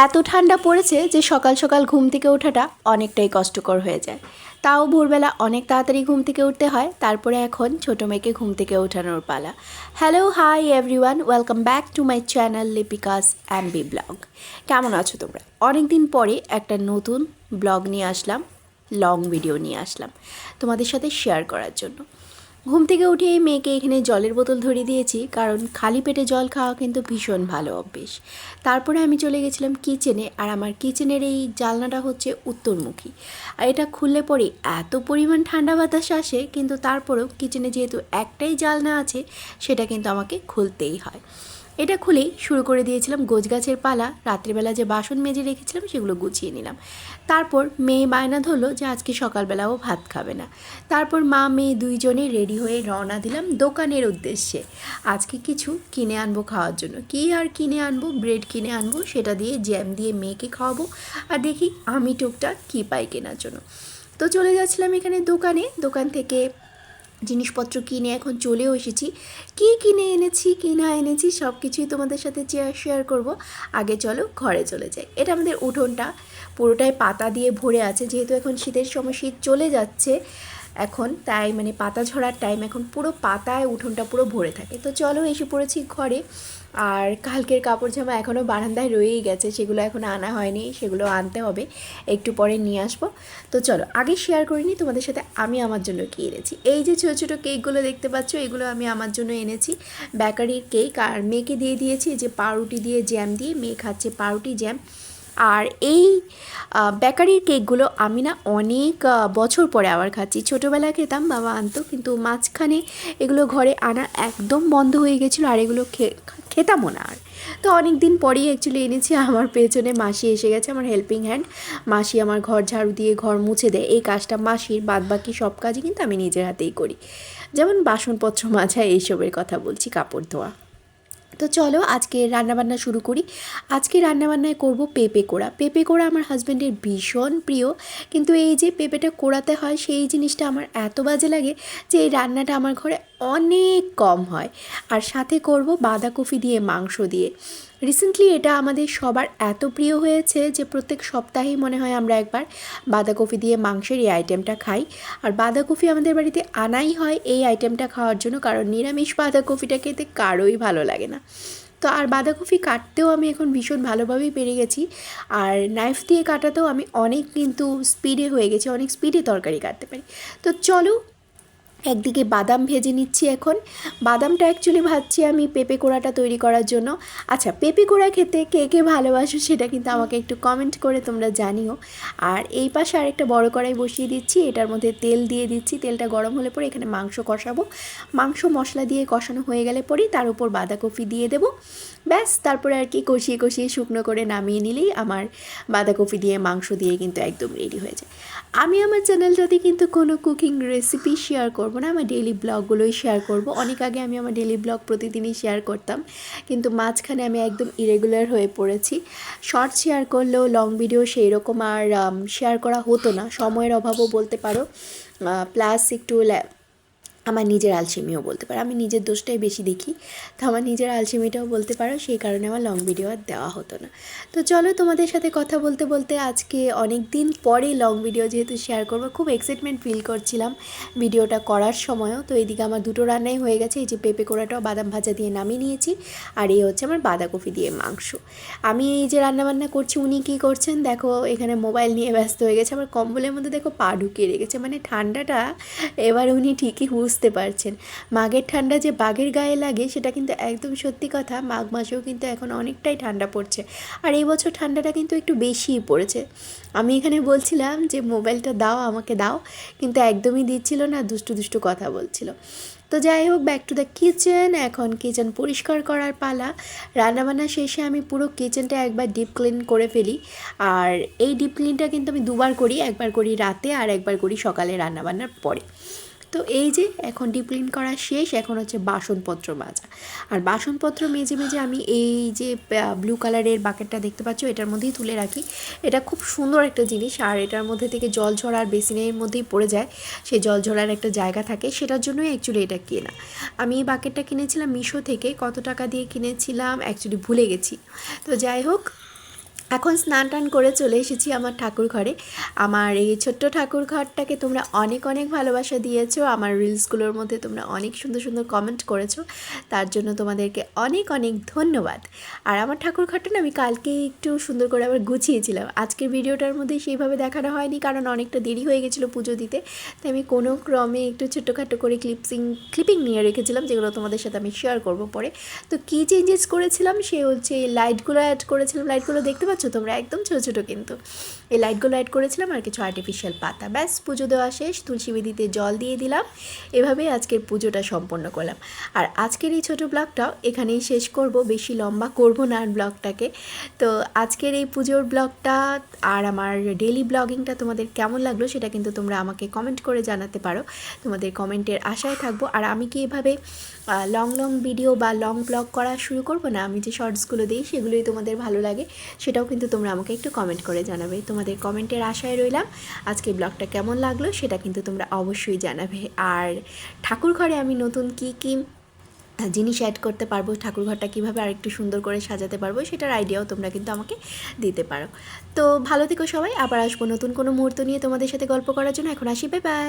এত ঠান্ডা পড়েছে যে সকাল সকাল ঘুম থেকে ওঠাটা অনেকটাই কষ্টকর হয়ে যায়। তাও ভোরবেলা অনেক তাড়াতাড়ি ঘুম থেকে উঠতে হয়। তারপরে এখন ছোটো মেয়েকে ঘুম থেকে ওঠানোর পালা। Hello, hi everyone, welcome back to my channel Lipika's MB vlog. কেমন আছো তোমরা? অনেক দিন পরে একটা নতুন ব্লগ নিয়ে আসলাম, লং ভিডিও নিয়ে আসলাম তোমাদের সাথে শেয়ার করার জন্য। ঘুম থেকে উঠে এই মেয়েকে এখানে জলের বোতল ধরিয়ে দিয়েছি, কারণ খালি পেটে জল খাওয়া কিন্তু ভীষণ ভালো অভ্যেস। তারপরে আমি চলে গেছিলাম কিচেনে, আর আমার কিচেনের এই জানলাটা হচ্ছে উত্তরমুখী, আর এটা খুললে পরে এত পরিমাণ ঠান্ডা বাতাস আসে, কিন্তু তারপরেও কিচেনে যেহেতু একটাই জানলা আছে সেটা কিন্তু আমাকে খুলতেই হয়। এটা খুলেই শুরু করে দিয়েছিলাম গোছগাছের পালা। রাত্রিবেলা যে বাসন মেজে রেখেছিলাম সেগুলো গুছিয়ে নিলাম। তারপর মেয়ে বায়না ধরলো যে আজকে সকালবেলাও ভাত খাবে না। তারপর মা মেয়ে দুইজনে রেডি হয়ে রওনা দিলাম দোকানের উদ্দেশ্যে। আজকে কিছু কিনে আনবো খাওয়ার জন্য। কী আর কিনে আনবো? ব্রেড কিনে আনবো, সেটা দিয়ে জ্যাম দিয়ে মেয়েকে খাওয়াবো, আর দেখি আমি টুকটাক কী পাই কেনার জন্য। তো চলে যাচ্ছিলাম এখানে দোকানে। দোকান থেকে জিনিসপত্র কিনে এখন চলেও এসেছি। কী কিনে এনেছি কী না এনেছি সব কিছুই তোমাদের সাথে শেয়ার করব। আগে চলো ঘরে চলে যাই। এটা আমাদের উঠোনটা পুরোটাই পাতা দিয়ে ভরে আছে, যেহেতু এখন শীতের সময় শীত চলে যাচ্ছে এখন, তাই মানে পাতা ঝরার টাইম, এখন পুরো পাতায় উঠোনটা পুরো ভরে থাকে। তো চলো এসে পড়েছি ঘরে। আর কালকের কাপড় জামা এখনও বারান্দায় রয়েই গেছে, সেগুলো এখন আনা হয়নি, সেগুলো আনতে হবে, একটু পরে নিয়ে আসবো। তো চলো আগে শেয়ার করিনি তোমাদের সাথে আমি আমার জন্য কী এনেছি। এই যে ছোটো ছোটো কেকগুলো দেখতে পাচ্ছ, এগুলো আমি আমার জন্য এনেছি, বেকারির কেক। আর মেয়েকে দিয়ে দিয়েছি যে পাউরুটি দিয়ে জ্যাম দিয়ে, মেয়ে খাচ্ছে পাউরুটি জ্যাম। আর এই বেকারির কেকগুলো আমি না অনেক বছর পরে আবার খাচ্ছি। ছোটোবেলায় খেতাম, বাবা আনতো, কিন্তু মাঝখানে এগুলো ঘরে আনা একদম বন্ধ হয়ে গেছিলো, আর এগুলো খেতামও না আর। তো অনেক দিন পরেই অ্যাকচুয়ালি এনেছি। আমার পেছনে মাসি এসে গেছে, আমার হেল্পিং হ্যান্ড। মাসি আমার ঘর ঝাড়ু দিয়ে ঘর মুছে দেয়, এই কাজটা মাসির। বাদবাকি সব কাজই কিন্তু আমি নিজের হাতেই করি, যেমন বাসনপত্র মাজা, এইসবের কথা বলছি, কাপড় ধোয়া। তো চলো আজকে রান্নাবান্না শুরু করি। আজকে রান্নাবান্নায় করব পেঁপে কোড়া। পেঁপে কোড়া আমার হাজব্যান্ডের ভীষণ প্রিয়, কিন্তু এই যে পেঁপেটা কোড়াতে হয় সেই জিনিসটা আমার এত বাজে লাগে যে এই রান্নাটা আমার ঘরে অনেক কম হয়। আর সাথে করব বাঁধাকপি দিয়ে মাংস দিয়ে। রিসেন্টলি এটা আমাদের সবার এত প্রিয় হয়েছে যে প্রত্যেক সপ্তাহেই মনে হয় আমরা একবার বাঁধাকপি দিয়ে মাংসের এই আইটেমটা খাই। আর বাঁধাকপি আমাদের বাড়িতে আনাই হয় এই আইটেমটা খাওয়ার জন্য, কারণ নিরামিষ বাঁধাকপিটা খেতে কারোই ভালো লাগে না। তো আর বাঁধাকপি কাটতেও আমি এখন ভীষণ ভালোভাবেই পেরে গেছি, আর নাইফ দিয়ে কাটাতেও আমি অনেক কিন্তু স্পিডে হয়ে গেছি, অনেক স্পিডে তরকারি কাটতে পারি। তো চলো একদিকে বাদাম ভেজে নিচ্ছি এখন। বাদামটা অ্যাকচুয়ালি ভাজছি আমি পেঁপে কোড়াটা তৈরি করার জন্য। আচ্ছা, পেঁপে কোড়া খেতে কে কে ভালোবাসো সেটা কিন্তু আমাকে একটু কমেন্ট করে তোমরা জানিও। আর এই পাশে আরেকটা বড় কড়াই বসিয়ে দিচ্ছি, এটার মধ্যে তেল দিয়ে দিচ্ছি। তেলটা গরম হলে পরে এখানে মাংস কষাবো। মাংস মশলা দিয়ে কষানো হয়ে গেলে পরেই তার উপর বাঁধাকপি দিয়ে দেবো। ব্যাস, তারপরে আর কি কষিয়ে কষিয়ে শুকনো করে নামিয়ে নিলেই আমার বাঁধাকপি দিয়ে মাংস দিয়ে কিন্তু একদম রেডি হয়ে যায়। আমি আমার চ্যানেলটাতে কিন্তু কোনো কুকিং রেসিপি শেয়ার করব না, আমার ডেইলি ব্লগগুলোই শেয়ার করব। অনেক আগে আমি আমার ডেইলি ব্লগ প্রতিদিনই শেয়ার করতাম, কিন্তু মাঝখানে আমি একদম ইরেগুলার হয়ে পড়েছি। শর্ট শেয়ার করলেও লং ভিডিও সেই রকম আর শেয়ার করা হতো না, সময়ের অভাবও বলতে পারো, প্লাস একটু আমার নিজের আলসেমিও বলতে পারো। আমি নিজের দোষটাই বেশি দেখি, তো আমার নিজের আলসেমিটাও বলতে পারো, সেই কারণে আমার লং ভিডিও আর দেওয়া হতো না। তো চলো তোমাদের সাথে কথা বলতে বলতে আজকে অনেক দিন পরে লং ভিডিও যেহেতু শেয়ার করবো, খুব এক্সাইটমেন্ট ফিল করছিলাম ভিডিওটা করার সময়ও। তো এইদিকে আমার দুটো রান্নাই হয়ে গেছে, এই যে পেঁপে কোড়াটাও বাদাম ভাজা দিয়ে নামিয়ে নিয়েছি, আর এই হচ্ছে আমার বাঁধাকপি দিয়ে মাংস। আমি এই যে রান্নাবান্না করছি, উনি কী করছেন দেখো, এখানে মোবাইল নিয়ে ব্যস্ত হয়ে গেছে। আমার কম্বলের মধ্যে দেখো পা ঢুকিয়ে রেখেছে, মানে ঠান্ডাটা এবার উনি ঠিকই বুঝতে পারছেন। মাঘের ঠান্ডা যে বাঘের গায়ে লাগে সেটা কিন্তু একদম সত্যি কথা। মাঘ মাসেও কিন্তু এখন অনেকটাই ঠান্ডা পড়ছে, আর এই বছর ঠান্ডাটা কিন্তু একটু বেশিই পড়েছে। আমি এখানে বলছিলাম যে মোবাইলটা দাও, আমাকে দাও, কিন্তু একদমই দিচ্ছিল না, দুষ্টু দুষ্টু কথা বলছিল। তো যাই হোক, ব্যাক টু দ্য কিচেন। এখন কিচেন পরিষ্কার করার পালা। রান্নাবান্না শেষে আমি পুরো কিচেনটা একবার ডিপ ক্লিন করে ফেলি, আর এই ডিপ ক্লিনটা কিন্তু আমি দুবার করি, একবার করি রাতে আর একবার করি সকালে রান্নাবান্নার পরে। তো এই যে এখন ডিপ ক্লিন করা শেষ, এখন হচ্ছে বাসনপত্র মাজা। আর বাসনপত্র মেজে মেজে আমি এই যে ব্লু কালারের বাকেটটা দেখতে পাচ্ছ, এটার মধ্যেই তুলে রাখি। এটা খুব সুন্দর একটা জিনিস, আর এটার মধ্যে থেকে জল ঝরার বেসিনের মধ্যেই পড়ে যায়, সেই জল ঝরার একটা জায়গা থাকে, সেটার জন্যই অ্যাকচুয়ালি এটা কেনা। আমি এই বাকেটটা কিনেছিলাম মিশো থেকে, কত টাকা দিয়ে কিনেছিলাম অ্যাকচুয়ালি ভুলে গেছি। তো যাই হোক, এখন স্নান টান করে চলে এসেছি আমার ঠাকুর ঘরে। আমার এই ছোট্ট ঠাকুর ঘরটাকে তোমরা অনেক অনেক ভালোবাসা দিয়েছো, আমার রিলসগুলোর মধ্যে তোমরা অনেক সুন্দর সুন্দর কমেন্ট করেছো, তার জন্য তোমাদেরকে অনেক অনেক ধন্যবাদ। আর আমার ঠাকুর ঘরটা না আমি কালকে একটু সুন্দর করে আবার গুছিয়েছিলাম, আজকের ভিডিওটার মধ্যে সেইভাবে দেখানো হয়নি কারণ অনেকটা দেরি হয়ে গেছিলো পুজো দিতে, তাই আমি কোনো ক্রমে একটু ছোটোখাটো করে ক্লিপিং নিয়ে রেখেছিলাম যেগুলো তোমাদের সাথে আমি শেয়ার করবো পরে। তো কী চেঞ্জেস করেছিলাম সে হচ্ছে লাইটগুলো অ্যাড করেছিলাম, লাইটগুলো দেখতে পাচ্ছ তোমরা একদম ছোটো ছোটো, কিন্তু এই লাইটগুলো অ্যাড করেছিলাম আর কিছু আর্টিফিশিয়াল পাতা, ব্যাস পুজো দেওয়া শেষ, তুলসী বেদিতে জল দিয়ে দিলাম, এভাবেই আজকের পুজোটা সম্পন্ন করলাম। আর আজকের এই ছোটো ব্লগটাও এখানেই শেষ করব, বেশি লম্বা করব না আর ব্লগটাকে। তো আজকের এই পুজোর ব্লগটা আর আমার ডেলি ব্লগিংটা তোমাদের কেমন লাগলো সেটা কিন্তু তোমরা আমাকে কমেন্ট করে জানাতে পারো, তোমাদের কমেন্টের আশায় থাকবো। আর আমি কি এভাবে লং ভিডিও বা লং ব্লগ করা শুরু করব না, আমি যে শর্টসগুলো দিই সেগুলোই তোমাদের ভালো লাগে সেটাও কিন্তু তোমরা আমাকে একটু কমেন্ট করে জানাবে, তোমাদের কমেন্টের আশায় রইলাম। আজকে ব্লগটা কেমন লাগলো সেটা কিন্তু তোমরা অবশ্যই জানাবে। আর ঠাকুর ঘরে আমি নতুন কি জিনিস অ্যাড করতে পারবো, ঠাকুরঘরটা কীভাবে আরেকটু সুন্দর করে সাজাতে পারবো সেটার আইডিয়াও তোমরা কিন্তু আমাকে দিতে পারো। তো ভালো থেকো সবাই, আবার আসবো নতুন কোনো মুহূর্ত নিয়ে তোমাদের সাথে গল্প করার জন্য। এখন আসি, বাই বাই।